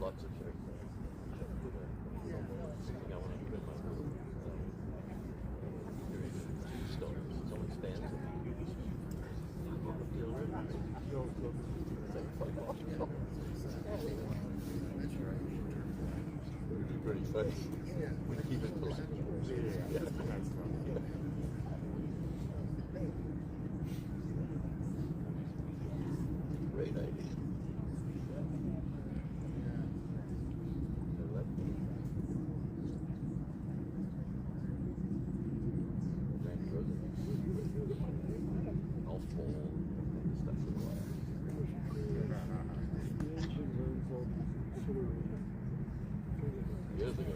lots of sharing things. Something I want to put in my room. Two stories. Someone stands and pretty funny. We keep it polite. Yeah. Great idea. Years ago.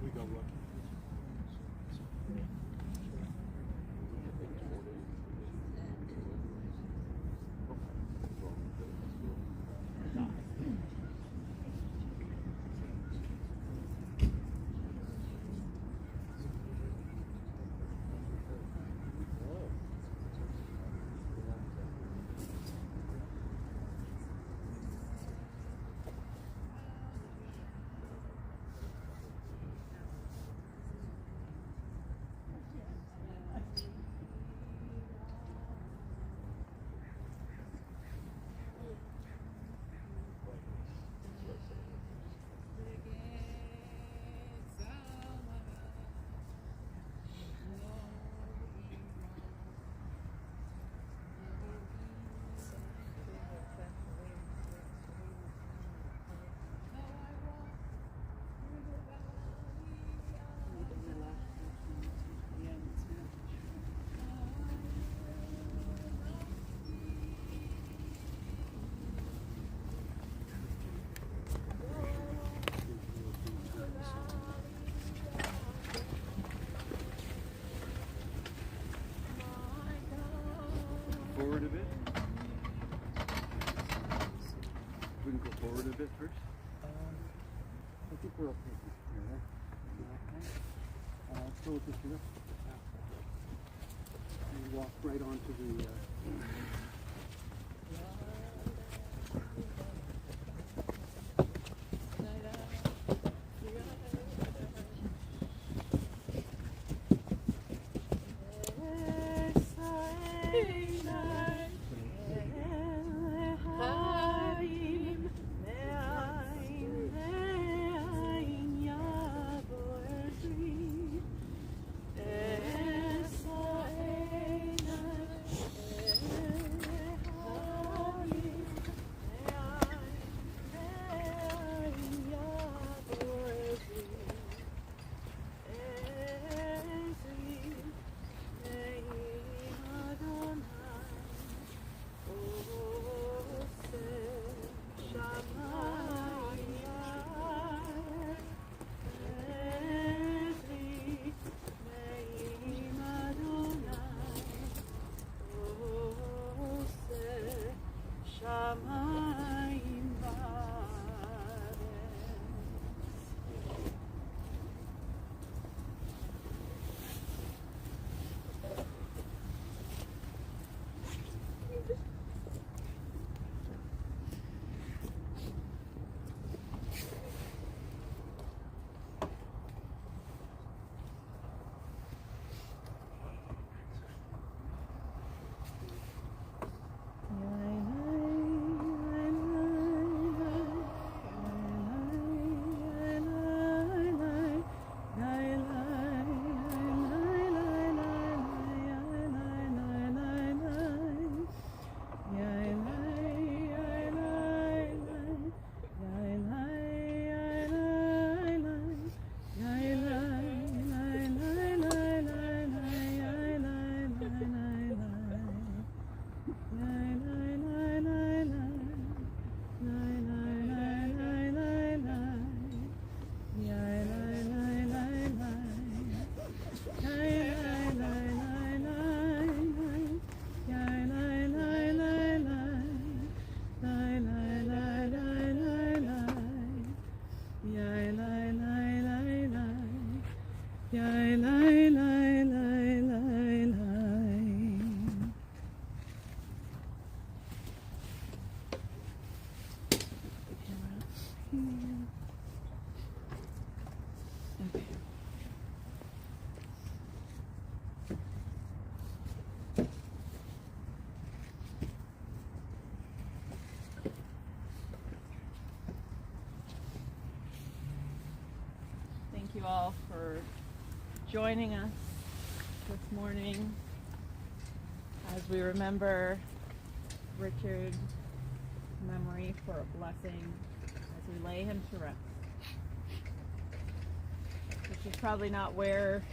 We got lucky. Forward a bit. We can go forward a bit first. I think we're okay. Let's go with this here. And walk right onto the. Okay. Thank you all for joining us this morning as we remember Richard's memory for a blessing as we lay him to rest. Which is probably not where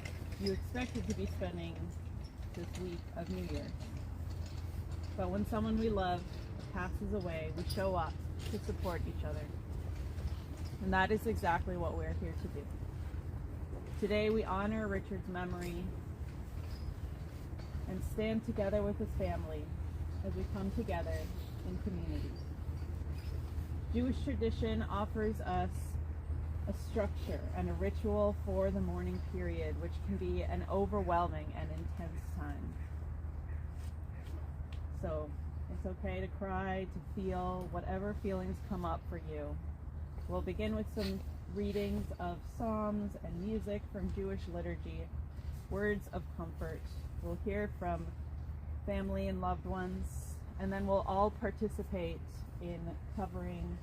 you expected to be spending this week of New Year. But when someone we love passes away, we show up to support each other. And that is exactly what we're here to do. Today we honor Richard's memory and stand together with his family as we come together in community. Jewish tradition offers us a structure and a ritual for the mourning period, which can be an overwhelming and intense time. So it's okay to cry, to feel whatever feelings come up for you. We'll begin with some readings of psalms and music from Jewish liturgy, words of comfort. We'll hear from family and loved ones, and then we'll all participate in covering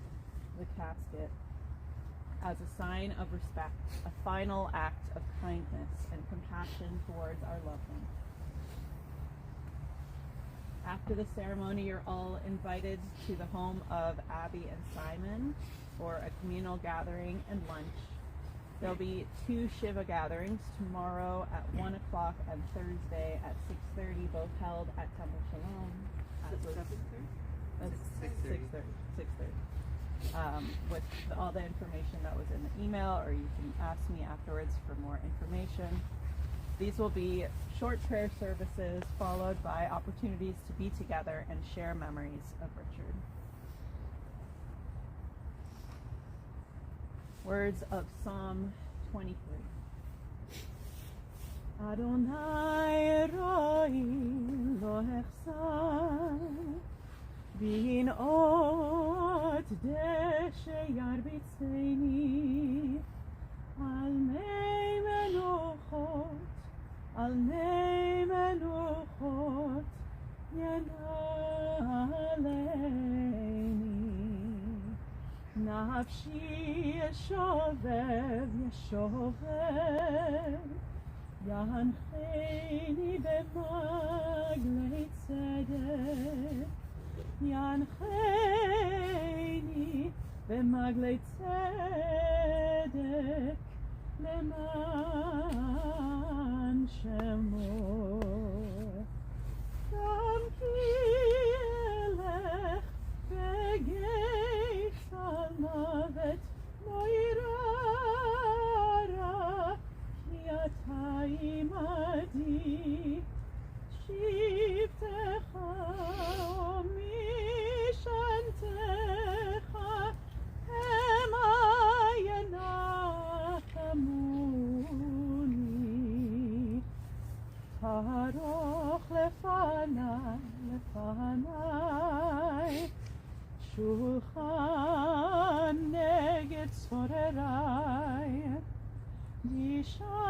the casket as a sign of respect, a final act of kindness and compassion towards our loved ones. After the ceremony, you're all invited to the home of Abby and Simon for a communal gathering and lunch. There'll be 2 Shiva gatherings tomorrow at 1 o'clock and Thursday at 6:30, both held at Temple Sholom. At 6:30. With all the information that was in the email, or you can ask me afterwards for more information. These will be short prayer services followed by opportunities to be together and share memories of Richard. Words of Psalm 23. Adonai roi lo hechsar bin ot deshe yarbitzeni al mei menuchot yanaleni nafshi yeshovev yancheni b'maglei tzedek yancheni b'maglei tzedek leman shemo gam ki elech begeit salmavet moirara ki ata imadi shivtecha mishantecha hema yanachamuni taroch lefanai shulchan neged sorerai dishanta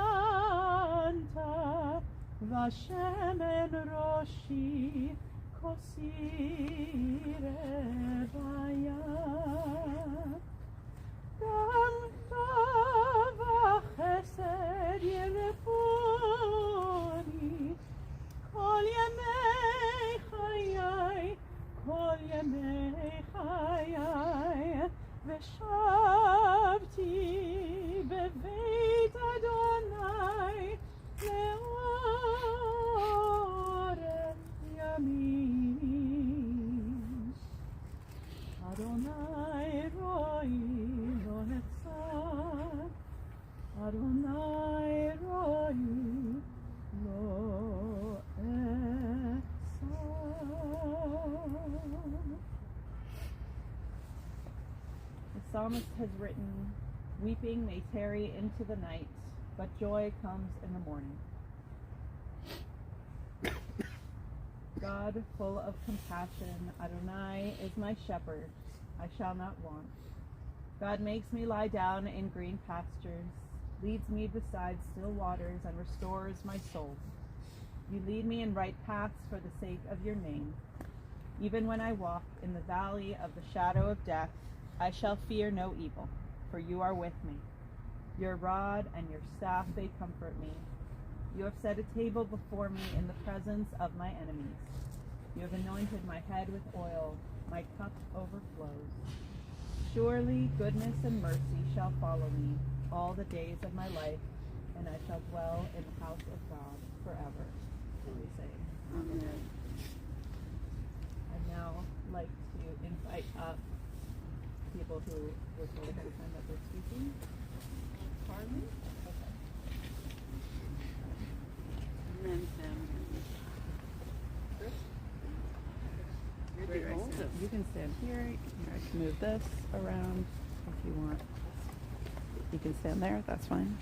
vashemen roshi kosire vaya gam tava chesed yelefoni kol yemei chayai veshavti beveit Adonai leorech yamin Adonai roi lo nechsar Adonai roi lo echsar. The psalmist has written, "Weeping may tarry into the night, but joy comes in the morning." God, full of compassion, Adonai is my shepherd, I shall not want. God makes me lie down in green pastures, leads me beside still waters, and restores my soul. You lead me in right paths for the sake of your name. Even when I walk in the valley of the shadow of death, I shall fear no evil, for you are with me. Your rod and your staff, they comfort me. You have set a table before me in the presence of my enemies. You have anointed my head with oil, my cup overflows. Surely goodness and mercy shall follow me all the days of my life, and I shall dwell in the house of God forever. So we say, Amen. I'd now like to invite up people who were told ahead of time that they're speaking. Pardon? Okay. And then Sam. Chris? You're the oldest. You can stand here. I can move this around if you want. You can stand there. That's fine.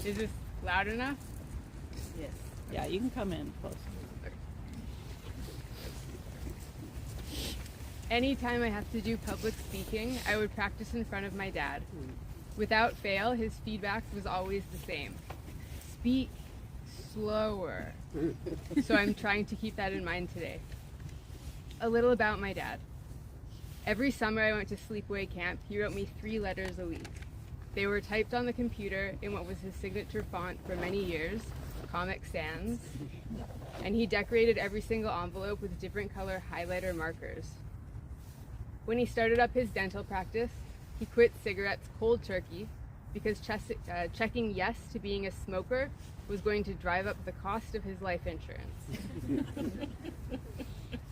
Is this loud enough? Yes. Yeah, you can come in close. Anytime I have to do public speaking, I would practice in front of my dad. Without fail, his feedback was always the same. Speak slower. So I'm trying to keep that in mind today. A little about my dad. Every summer I went to sleepaway camp, he wrote me 3 letters a week. They were typed on the computer in what was his signature font for many years, Comic Sans, and he decorated every single envelope with different color highlighter markers. When he started up his dental practice, he quit cigarettes cold turkey because checking yes to being a smoker was going to drive up the cost of his life insurance.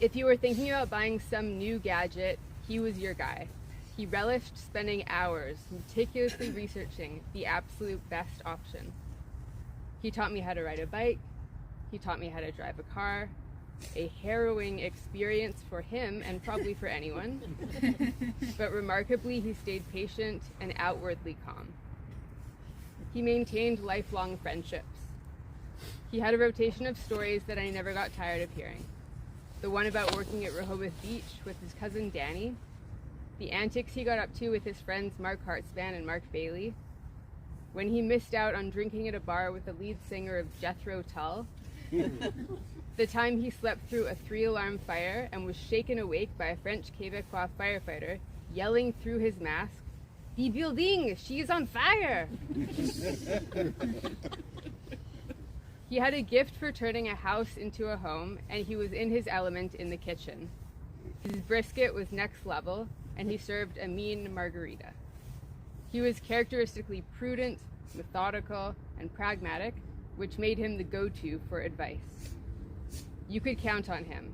If you were thinking about buying some new gadget, he was your guy. He relished spending hours meticulously researching the absolute best option. He taught me how to ride a bike. He taught me how to drive a car. A harrowing experience for him and probably for anyone. But remarkably, he stayed patient and outwardly calm. He maintained lifelong friendships. He had a rotation of stories that I never got tired of hearing. The one about working at Rehoboth Beach with his cousin Danny, the antics he got up to with his friends Mark Hartzban and Mark Bailey, when he missed out on drinking at a bar with the lead singer of Jethro Tull, the time he slept through a 3-alarm fire and was shaken awake by a French Quebecois firefighter yelling through his mask, "The building, she is on fire!" He had a gift for turning a house into a home, and he was in his element in the kitchen. His brisket was next level, and he served a mean margarita. He was characteristically prudent, methodical, and pragmatic, which made him the go-to for advice. You could count on him.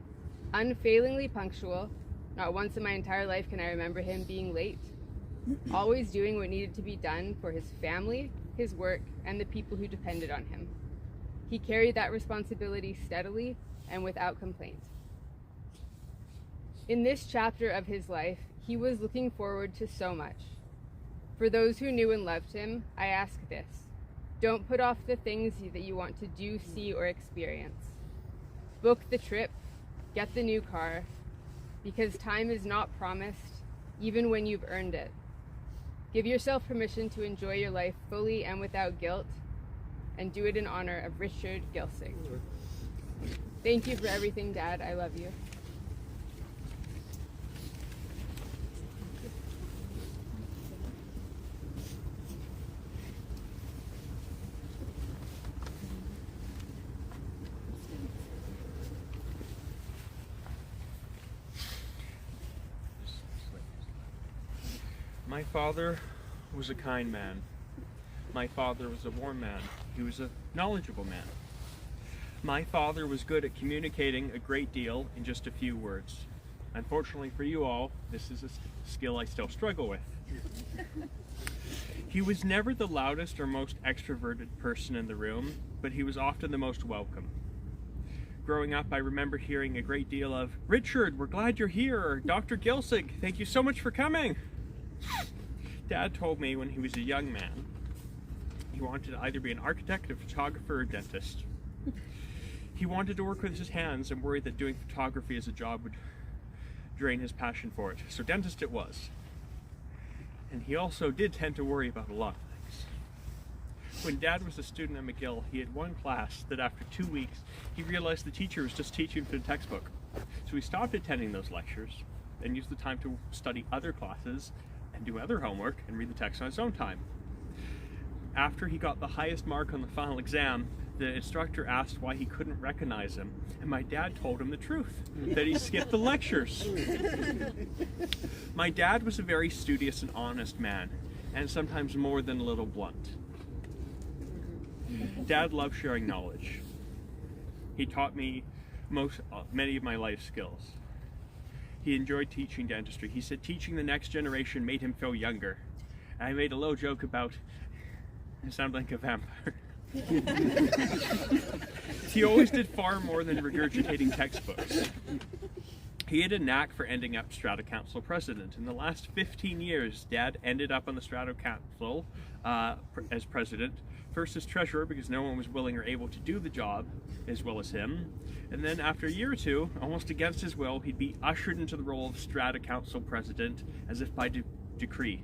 Unfailingly punctual, not once in my entire life can I remember him being late. Always doing what needed to be done for his family, his work, and the people who depended on him. He carried that responsibility steadily and without complaint. In this chapter of his life, he was looking forward to so much. For those who knew and loved him, I ask this: don't put off the things that you want to do, see, or experience. Book the trip, get the new car, because time is not promised, even when you've earned it. Give yourself permission to enjoy your life fully and without guilt, and do it in honor of Richard Gilsig. Thank you for everything, Dad. I love you. My father was a kind man. My father was a warm man. He was a knowledgeable man. My father was good at communicating a great deal in just a few words. Unfortunately for you all, this is a skill I still struggle with. He was never the loudest or most extroverted person in the room, but he was often the most welcome. Growing up, I remember hearing a great deal of, "Richard, we're glad you're here," or "Dr. Gilsig, thank you so much for coming." Dad told me when he was a young man, he wanted to either be an architect, a photographer, or a dentist. He wanted to work with his hands and worried that doing photography as a job would drain his passion for it, so dentist it was. And he also did tend to worry about a lot of things. When Dad was a student at McGill, he had one class that after 2 weeks, he realized the teacher was just teaching from the textbook. So he stopped attending those lectures and used the time to study other classes and do other homework and read the text on his own time. After he got the highest mark on the final exam, the instructor asked why he couldn't recognize him, and my dad told him the truth, that he skipped the lectures. My dad was a very studious and honest man, and sometimes more than a little blunt. Dad loved sharing knowledge. He taught me many of my life skills. He enjoyed teaching dentistry. He said teaching the next generation made him feel younger. And I made a little joke about, I sound like a vampire. He always did far more than regurgitating textbooks. He had a knack for ending up Strata Council president. In the last 15 years, Dad ended up on the Strata Council as president. First as treasurer because no one was willing or able to do the job as well as him. And then after a year or two, almost against his will, he'd be ushered into the role of Strata Council president as if by decree.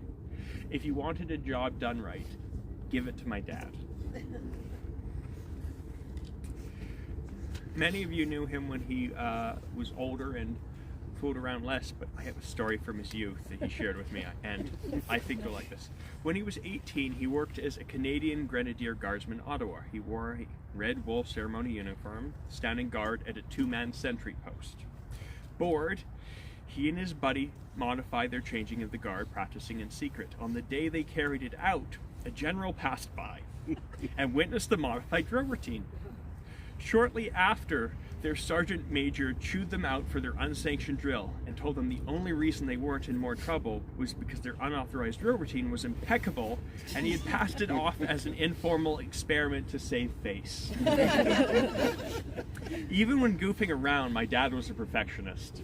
If you wanted a job done right, give it to my dad. Many of you knew him when he was older and fooled around less, but I have a story from his youth that he shared with me, and I think you'll like this. When he was 18, he worked as a Canadian Grenadier Guardsman in Ottawa. He wore a red wool ceremony uniform, standing guard at a 2-man sentry post. Bored, he and his buddy modified their changing of the guard, practicing in secret. On the day they carried it out, a general passed by and witnessed the modified drill routine. Shortly after, their sergeant major chewed them out for their unsanctioned drill and told them the only reason they weren't in more trouble was because their unauthorized drill routine was impeccable and he had passed it off as an informal experiment to save face. Even when goofing around, my dad was a perfectionist.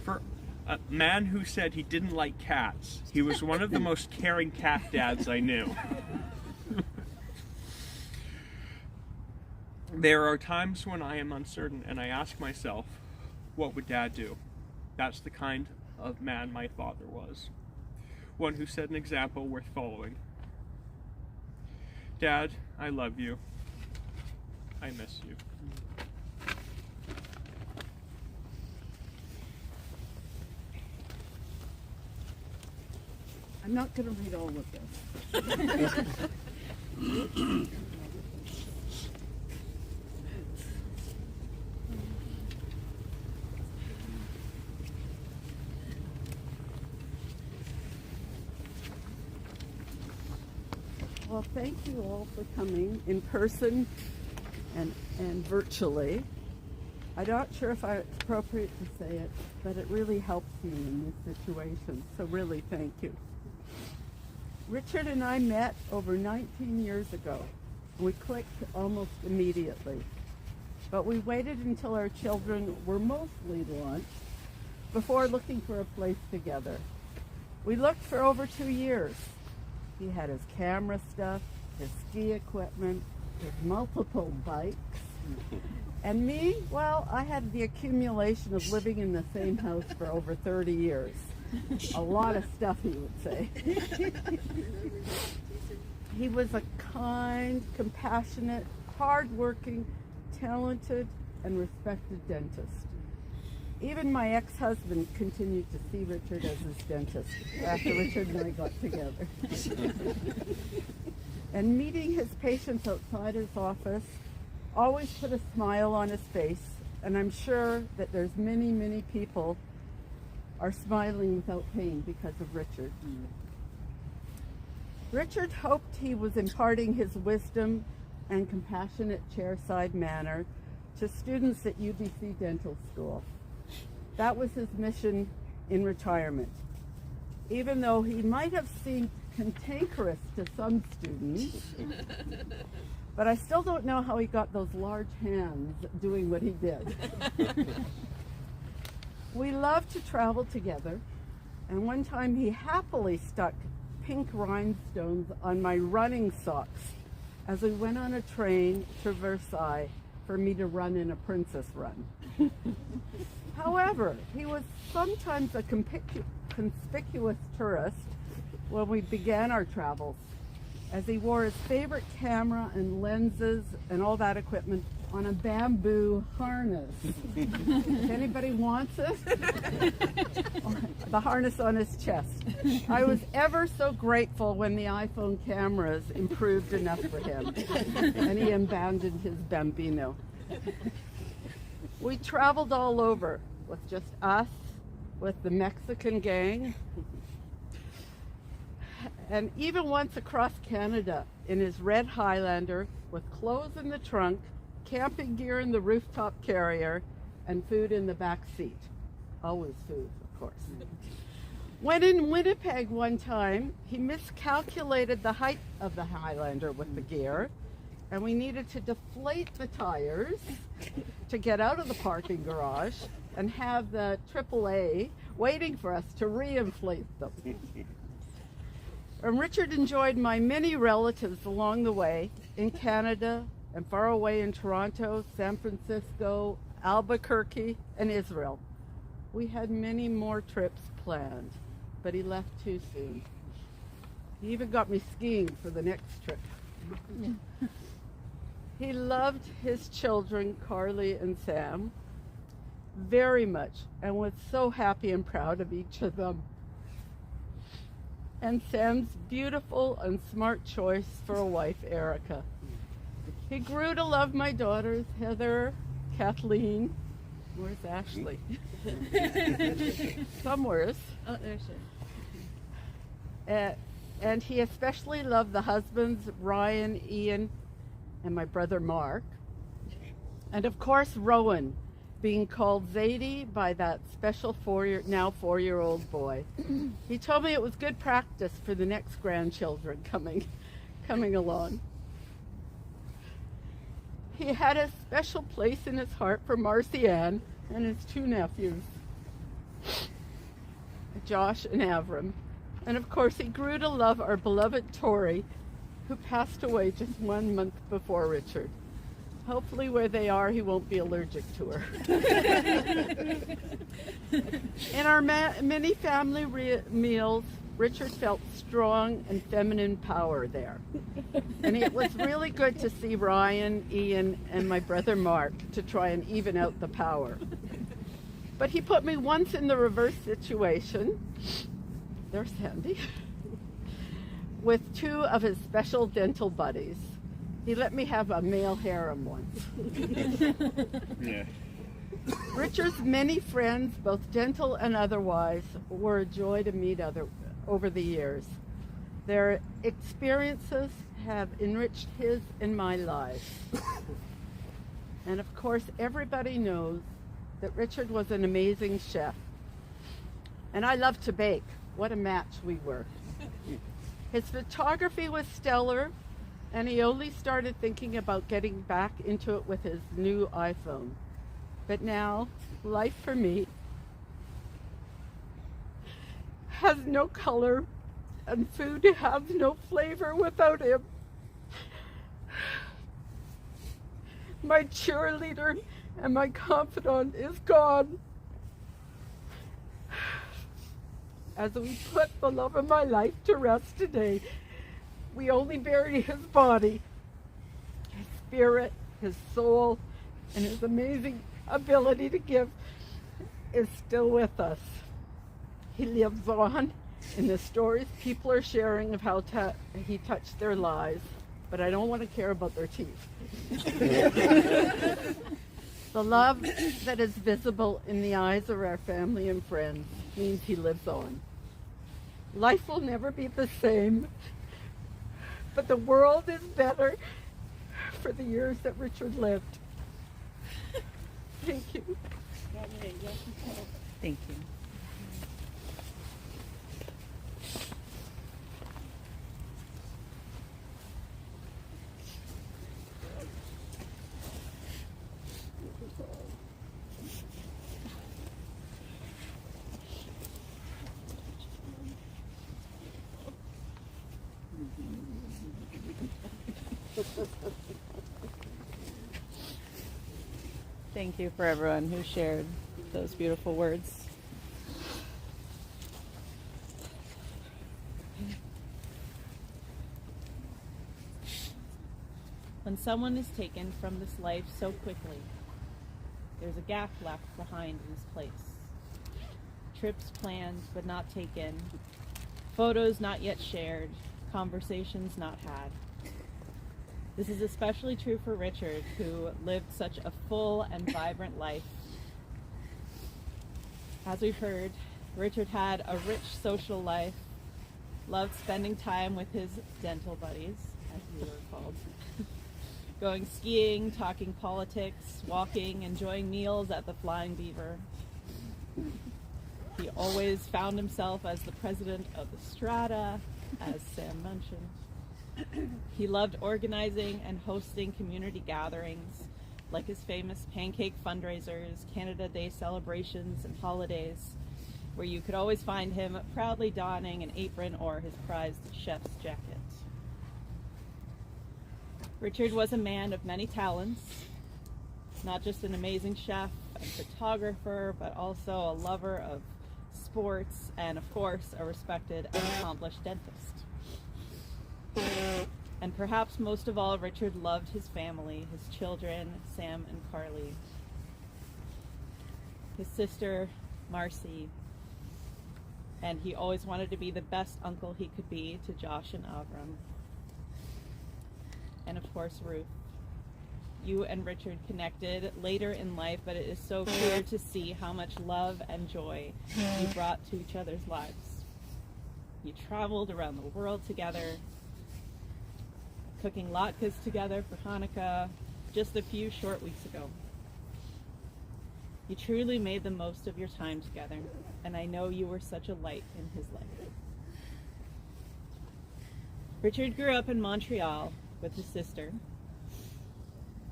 For a man who said he didn't like cats, he was one of the most caring cat dads I knew. There are times when I am uncertain and I ask myself, what would Dad do? That's the kind of man my father was. One who set an example worth following. Dad, I love you. I miss you. I'm not going to read all of this. Well, thank you all for coming in person and virtually. I'm not sure if it's appropriate to say it, but it really helps me in this situation, so really thank you. Richard and I met over 19 years ago. We clicked almost immediately, but we waited until our children were mostly launched before looking for a place together. We looked for over 2 years. He had his camera stuff, his ski equipment, his multiple bikes. And me, well, I had the accumulation of living in the same house for over 30 years. A lot of stuff, he would say. He was a kind, compassionate, hardworking, talented, and respected dentist. Even my ex-husband continued to see Richard as his dentist after Richard and I got together. And meeting his patients outside his office always put a smile on his face, and I'm sure that there's many, many people are smiling without pain because of Richard. Richard hoped he was imparting his wisdom and compassionate chairside manner to students at UBC Dental School. That was his mission in retirement. Even though he might have seemed cantankerous to some students, but I still don't know how he got those large hands doing what he did. We loved to travel together, and one time he happily stuck pink rhinestones on my running socks as we went on a train to Versailles for me to run in a princess run. However, he was sometimes a conspicuous tourist when we began our travels, as he wore his favorite camera and lenses and all that equipment on a bamboo harness. If anybody wants it, the harness on his chest. I was ever so grateful when the iPhone cameras improved enough for him and he abandoned his Bambino. We traveled all over with just us, with the Mexican gang, and even once across Canada in his red Highlander with clothes in the trunk, camping gear in the rooftop carrier, and food in the back seat. Always food, of course. When in Winnipeg one time, he miscalculated the height of the Highlander with the gear, and we needed to deflate the tires to get out of the parking garage and have the AAA waiting for us to re-inflate them. And Richard enjoyed my many relatives along the way in Canada and far away in Toronto, San Francisco, Albuquerque, and Israel. We had many more trips planned, but he left too soon. He even got me skiing for the next trip. He loved his children, Carly and Sam, very much, and was so happy and proud of each of them. And Sam's beautiful and smart choice for a wife, Erica. He grew to love my daughters, Heather, Kathleen. Where's Ashley? Somewheres. Oh, there she is. And he especially loved the husbands, Ryan, Ian, and my brother Mark. And of course, Rowan, being called Zadie by that special now four-year-old boy. He told me it was good practice for the next grandchildren coming along. He had a special place in his heart for Marcy Ann and his two nephews, Josh and Avram. And of course, he grew to love our beloved Tori, who passed away just 1 month before Richard. Hopefully where they are, he won't be allergic to her. In our many family meals, Richard felt strong and feminine power there. And it was really good to see Ryan, Ian, and my brother Mark to try and even out the power. But he put me once in the reverse situation. There's Sandy. With two of his special dental buddies. He let me have a male harem once. Yeah. Richard's many friends, both dental and otherwise, were a joy to meet over the years. Their experiences have enriched his and my lives. And of course, everybody knows that Richard was an amazing chef. And I love to bake. What a match we were. His photography was stellar, and he only started thinking about getting back into it with his new iPhone. But now, life for me has no color, and food has no flavor without him. My cheerleader and my confidant is gone. As we put the love of my life to rest today, we only bury his body. His spirit, his soul, and his amazing ability to give is still with us. He lives on in the stories people are sharing of how he touched their lives, but I don't want to care about their teeth. The love that is visible in the eyes of our family and friends means he lives on. Life will never be the same, but the world is better for the years that Richard lived. Thank you. Thank you. Thank you for everyone who shared those beautiful words. When someone is taken from this life so quickly, there's a gap left behind in his place. Trips planned but not taken, photos not yet shared, conversations not had. This is especially true for Richard, who lived such a full and vibrant life. As we've heard, Richard had a rich social life, loved spending time with his dental buddies, as we were called, going skiing, talking politics, walking, enjoying meals at the Flying Beaver. He always found himself as the president of the Strata, as Sam mentioned. He loved organizing and hosting community gatherings, like his famous pancake fundraisers, Canada Day celebrations, and holidays, where you could always find him proudly donning an apron or his prized chef's jacket. Richard was a man of many talents, not just an amazing chef and photographer, but also a lover of sports and, of course, a respected and accomplished dentist. And perhaps most of all, Richard loved his family, his children, Sam and Carly, his sister, Marcy, and he always wanted to be the best uncle he could be to Josh and Avram. And of course, Ruth. You and Richard connected later in life, but it is so clear to see how much love and joy you brought to each other's lives. You traveled around the world together, cooking latkes together for Hanukkah just a few short weeks ago. You truly made the most of your time together, and I know you were such a light in his life. Richard grew up in Montreal with his sister.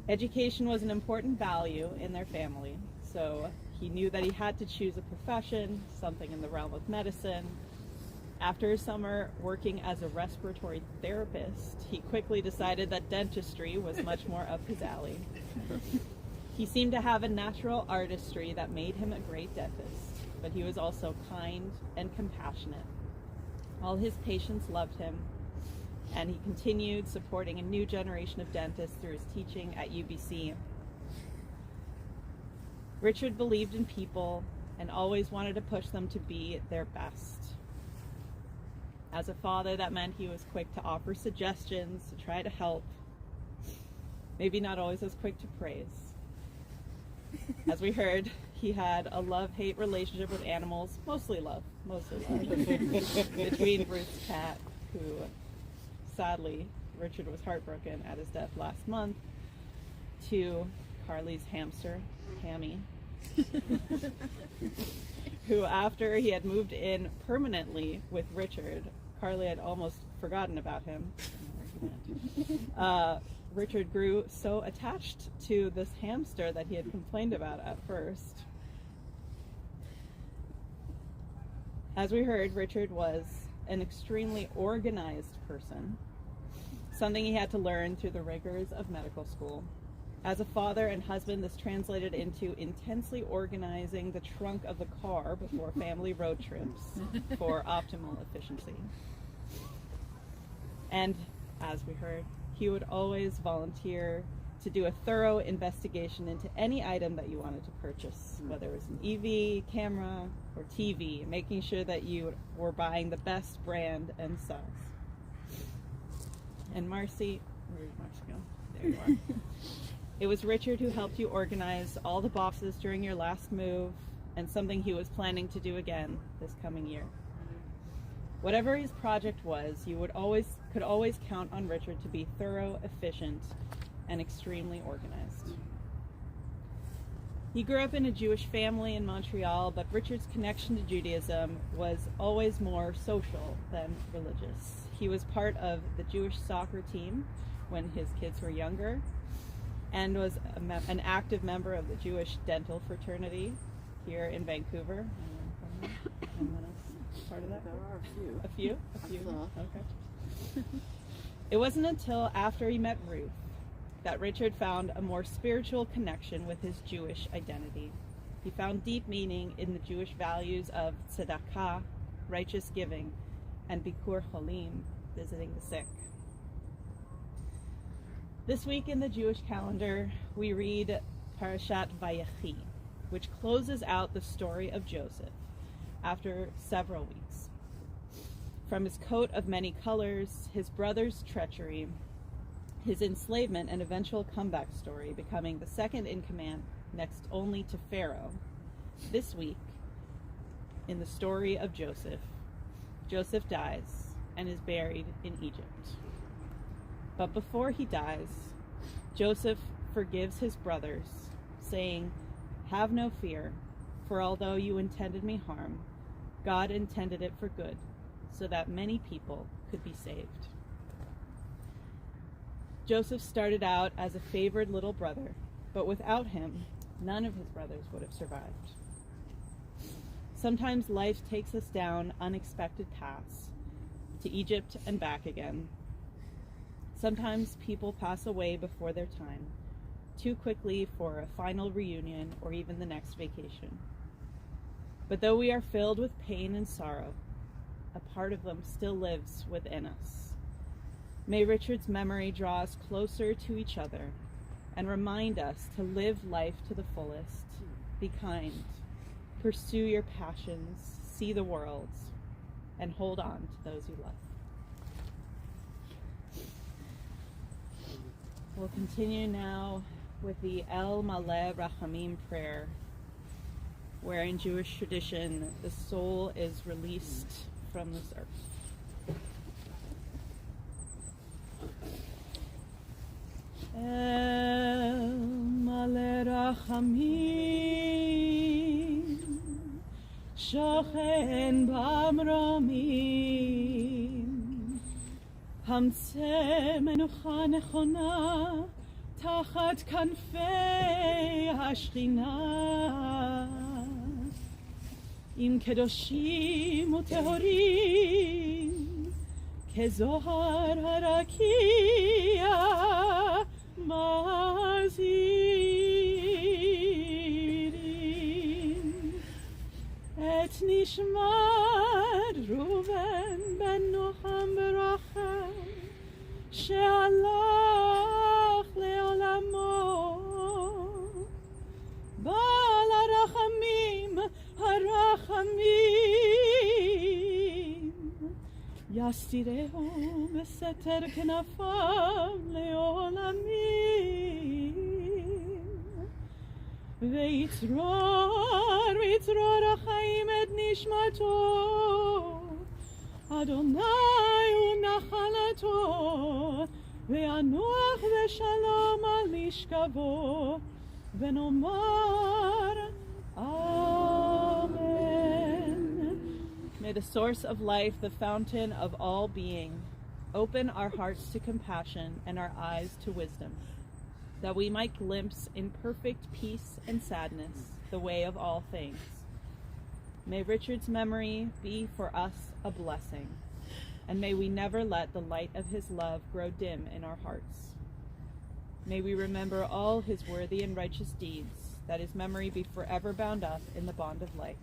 Education was an important value in their family, so he knew that he had to choose a profession, something in the realm of medicine. After a summer working as a respiratory therapist, he quickly decided that dentistry was much more up his alley. He seemed to have a natural artistry that made him a great dentist, but he was also kind and compassionate. All his patients loved him, and he continued supporting a new generation of dentists through his teaching at UBC. Richard believed in people and always wanted to push them to be their best. As a father, that meant he was quick to offer suggestions, to try to help, maybe not always as quick to praise. As we heard, he had a love-hate relationship with animals, mostly love, between Ruth's cat, who sadly, Richard was heartbroken at his death last month, to Carly's hamster, Hammy, who after he had moved in permanently with Richard, Carly had almost forgotten about him. Richard grew so attached to this hamster that he had complained about at first. As we heard, Richard was an extremely organized person, something he had to learn through the rigors of medical school. As a father and husband, this translated into intensely organizing the trunk of the car before family road trips for optimal efficiency. And as we heard, he would always volunteer to do a thorough investigation into any item that you wanted to purchase, whether it was an EV, camera, or TV, making sure that you were buying the best brand and size. And Marcy, where did Marcy go? There you are. It was Richard who helped you organize all the boxes during your last move, and something he was planning to do again this coming year. Whatever his project was, you could always count on Richard to be thorough, efficient, and extremely organized. He grew up in a Jewish family in Montreal, but Richard's connection to Judaism was always more social than religious. He was part of the Jewish soccer team when his kids were younger, and was an active member of the Jewish dental fraternity here in Vancouver. Anyone else part of that? There are a few. A few? A few? Okay. It wasn't until after he met Ruth that Richard found a more spiritual connection with his Jewish identity. He found deep meaning in the Jewish values of tzedakah, righteous giving, and bikur cholim, visiting the sick. This week in the Jewish calendar, we read Parashat Vayechi, which closes out the story of Joseph after several weeks. From his coat of many colors, his brother's treachery, his enslavement and eventual comeback story, becoming the second in command next only to Pharaoh. This week, in the story of Joseph, Joseph dies and is buried in Egypt. But before he dies, Joseph forgives his brothers, saying, "Have no fear, for although you intended me harm, God intended it for good, so that many people could be saved." Joseph started out as a favored little brother, but without him, none of his brothers would have survived. Sometimes life takes us down unexpected paths, to Egypt and back again. Sometimes people pass away before their time, too quickly for a final reunion or even the next vacation. But though we are filled with pain and sorrow, a part of them still lives within us. May Richard's memory draw us closer to each other and remind us to live life to the fullest, be kind, pursue your passions, see the world, and hold on to those you love. We'll continue now with the El Maleh Rachamim prayer, where in Jewish tradition the soul is released from this earth. El Maleh Rachamim Shochen Bamromim Hamtzeh Menucha Nechona Tachat Kanfei Hashchina Im Kedoshim Utehorim Kezohar Harakia Mazirin Et Nishmat Ruven Ben Nocham Berachem She'alach Le'olamo Ba'al HaRachamim HaRachamim Yastirehu Beseter Knafav Le'olamim V'yitzror HaChaim Et Nishmato Adonai Unachalato Ve'anuach Ve'shalom Al Mishkavo Ve'nomar Amen. May the source of life, the fountain of all being, open our hearts to compassion and our eyes to wisdom, that we might glimpse in perfect peace and sadness the way of all things. May Richard's memory be for us a blessing, and may we never let the light of his love grow dim in our hearts. May we remember all his worthy and righteous deeds, that his memory be forever bound up in the bond of life.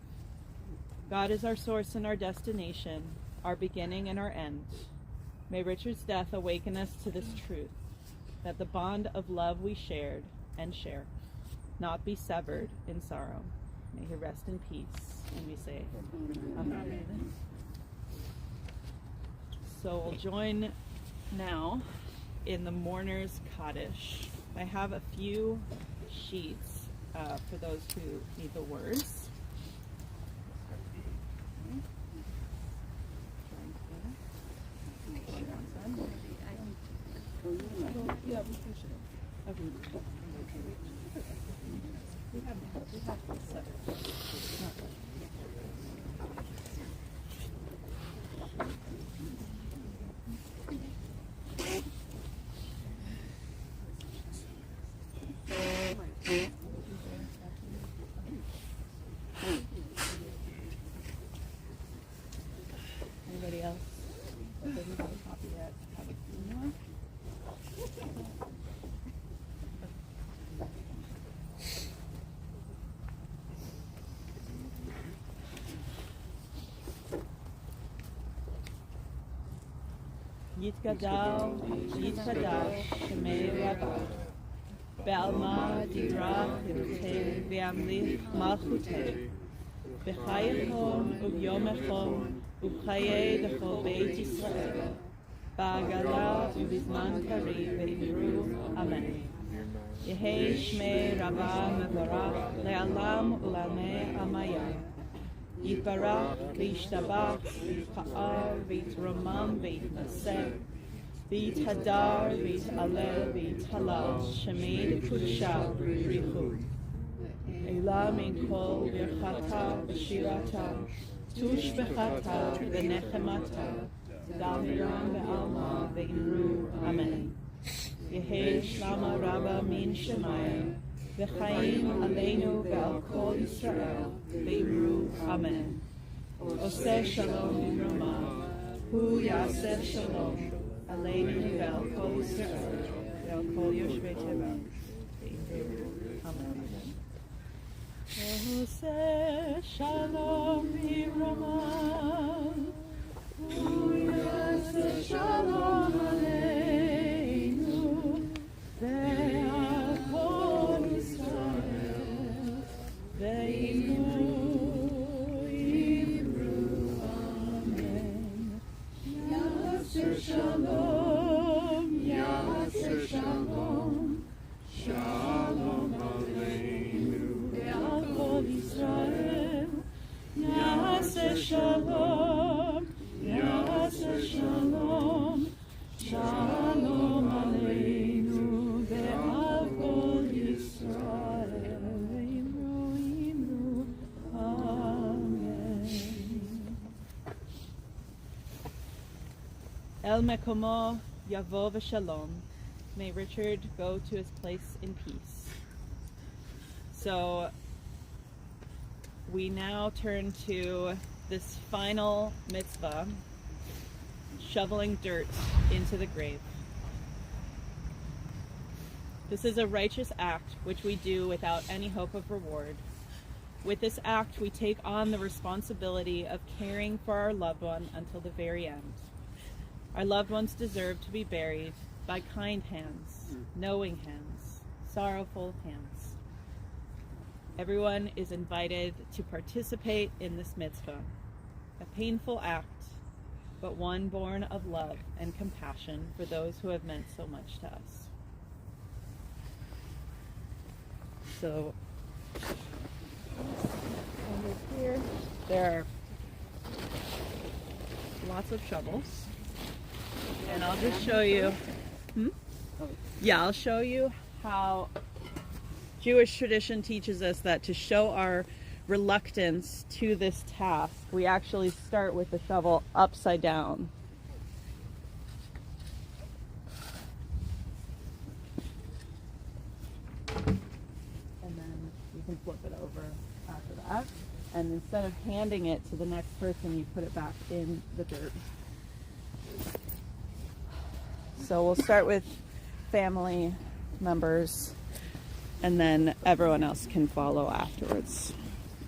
God is our source and our destination, our beginning and our end. May Richard's death awaken us to this truth, that the bond of love we shared and share not be severed in sorrow. May he rest in peace, and we say, Amen. So we'll join now in the Mourner's kaddish. I have a few sheets for those who need the words. Anybody else? If doesn't have a copy yet, have a few more. Yitkadal, Yitkadash, Shemei Rabbah. Be'alma dirach Yirteh V'amlich Malchuteh. B'chayekom u'yomechom u'chayei d'chol Beit Yisrael. Ba'agala u'bizman kariv ve'imru. Amen. Yehei Shmei Rabbah Mevarach le'alam u'lamei amaya. Yitbarach v'yishtabach v'yitpa'ar v'yitromam v'yitnaseh. V'yithadar v'yit'aleh v'yithalal shemei d'kudsha v'richu. Eila min kol birchata v'shirata tush b'chata v'nechemata damiram ve'alma ve'imru. Amen. Yehei shlama rabba min shemaya v'chaim aleinu ve'al kol Yisrael ve'imru. Amen. Oseh shalom b'roma hu yaseh shalom aleinu ve'al kol Yisrael ve'al kol yoshvei tevel ve'imru. Amen. Oseh shalom b'roma hu yaseh shalom aleinu ve'al kol Yisrael ve'imru. Shalom, Yaseh Shalom, Shalom Aleinu, Ve'al Kol Yisrael. Yaseh Shalom, Yaseh Shalom, Shalom Aleinu, Ve'al Kol Yisrael. Imru, Imru, Amen. El Mekomo Yavo v'Shalom. May Richard go to his place in peace. So we now turn to this final mitzvah, shoveling dirt into the grave. This is a righteous act which we do without any hope of reward. With this act, we take on the responsibility of caring for our loved one until the very end. Our loved ones deserve to be buried by kind hands, knowing hands, sorrowful hands. Everyone is invited to participate in this mitzvah, a painful act, but one born of love and compassion for those who have meant so much to us. So, over here, there are lots of shovels. And I'll just show you, I'll show you how Jewish tradition teaches us that to show our reluctance to this task, we actually start with the shovel upside down. And then you can flip it over after that. And instead of handing it to the next person, you put it back in the dirt. So we'll start with family members, and then everyone else can follow afterwards.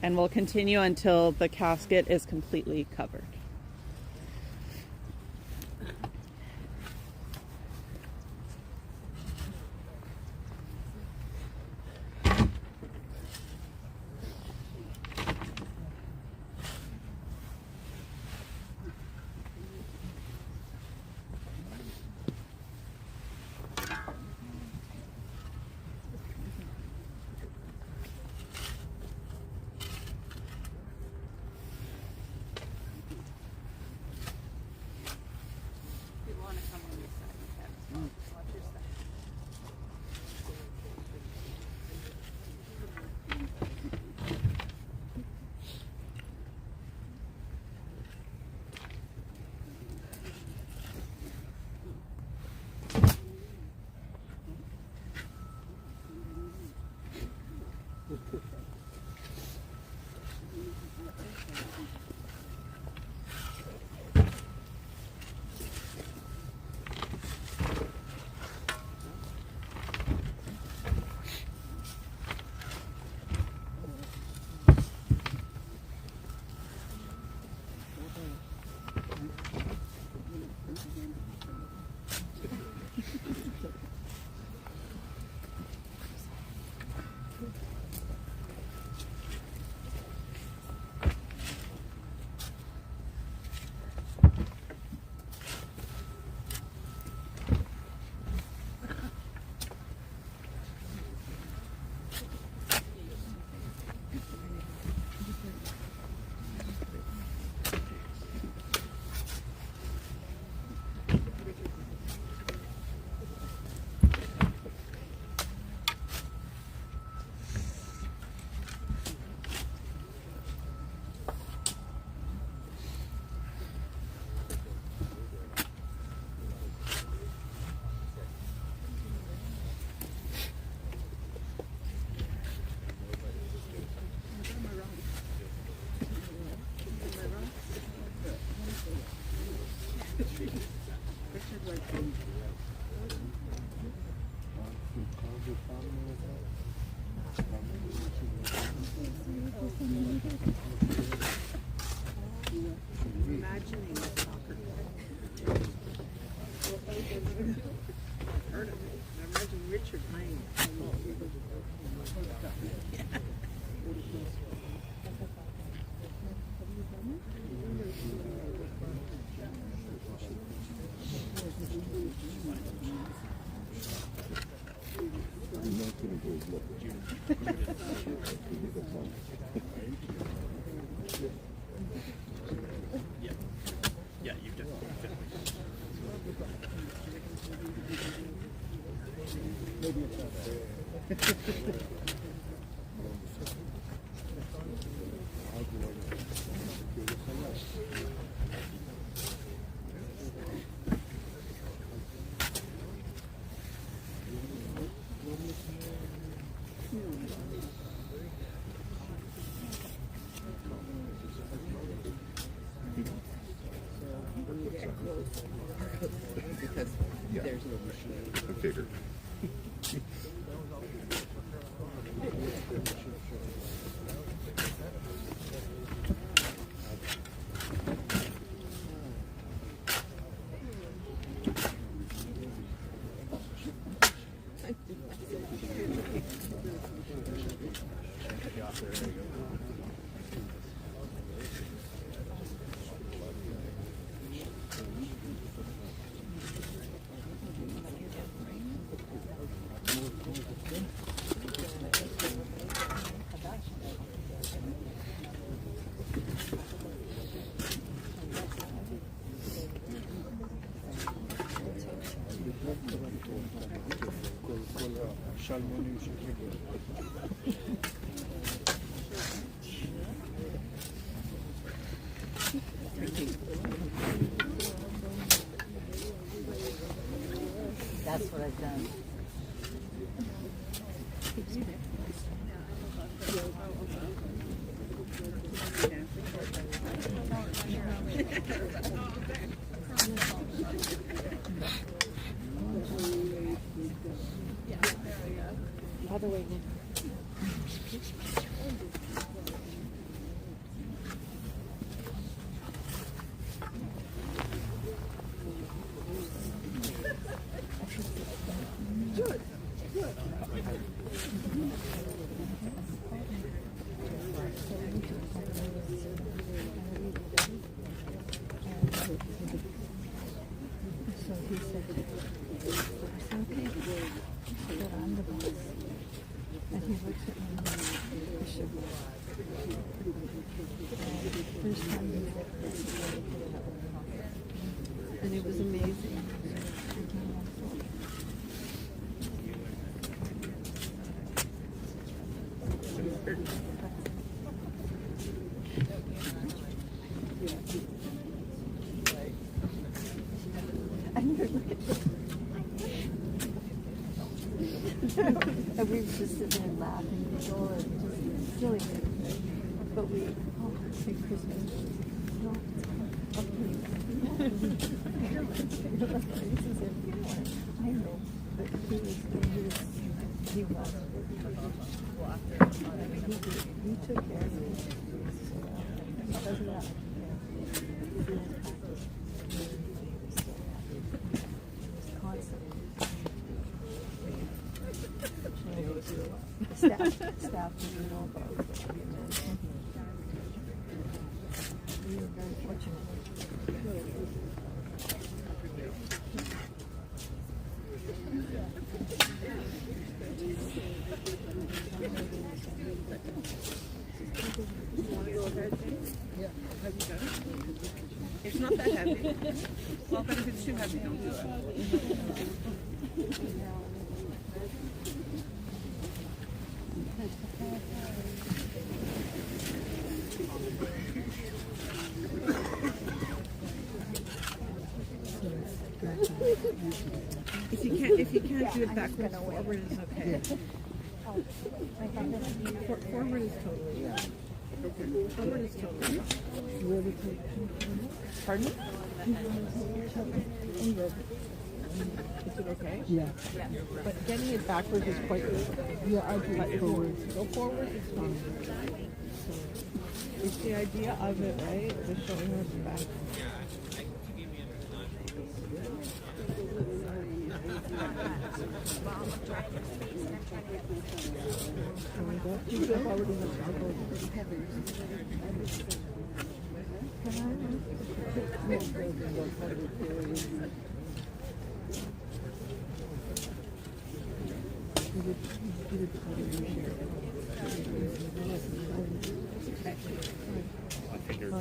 And we'll continue until the casket is completely covered. Imagining a soccer heard of it. Imagine Richard playing. Yeah, you definitely. Because there's no machine. I figured. That's what I've done. By the way, so he said, okay, but I'm the boss. And he looks at me and Bishop. First time we met, and it was amazing. And you're looking and we were just sitting there laughing and just silly things. But we, say Christmas. No, I know, but he was. He took care of me. Doesn't that? Staff didn't know about it. We were very fortunate. You want to go ahead? Yeah. Have you done it? It's not that heavy. Well, but if it's too heavy, don't do it. If you can't do it backwards, forward is okay. Forward is totally. Forward is totally. Pardon? Is it okay? Yeah. But getting it backwards is quite good. Yeah, I do it forward. Go forward, it's fine. It's the idea of it, right? It was showing us back. I figured.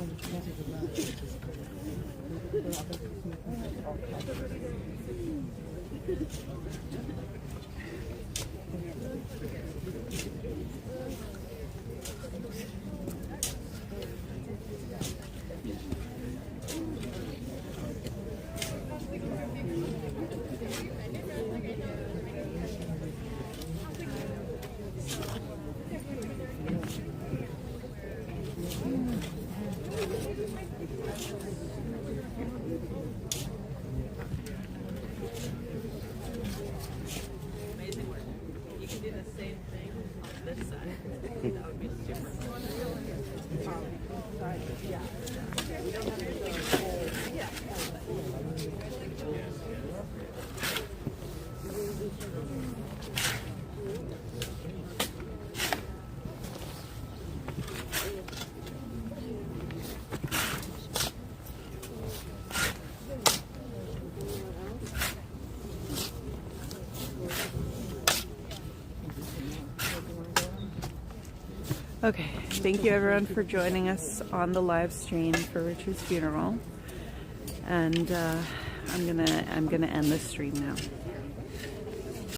Amazing work. You can do the same thing on this side. That would be super fun. Okay, thank you everyone for joining us on the live stream for Richard's funeral, and I'm gonna end this stream now.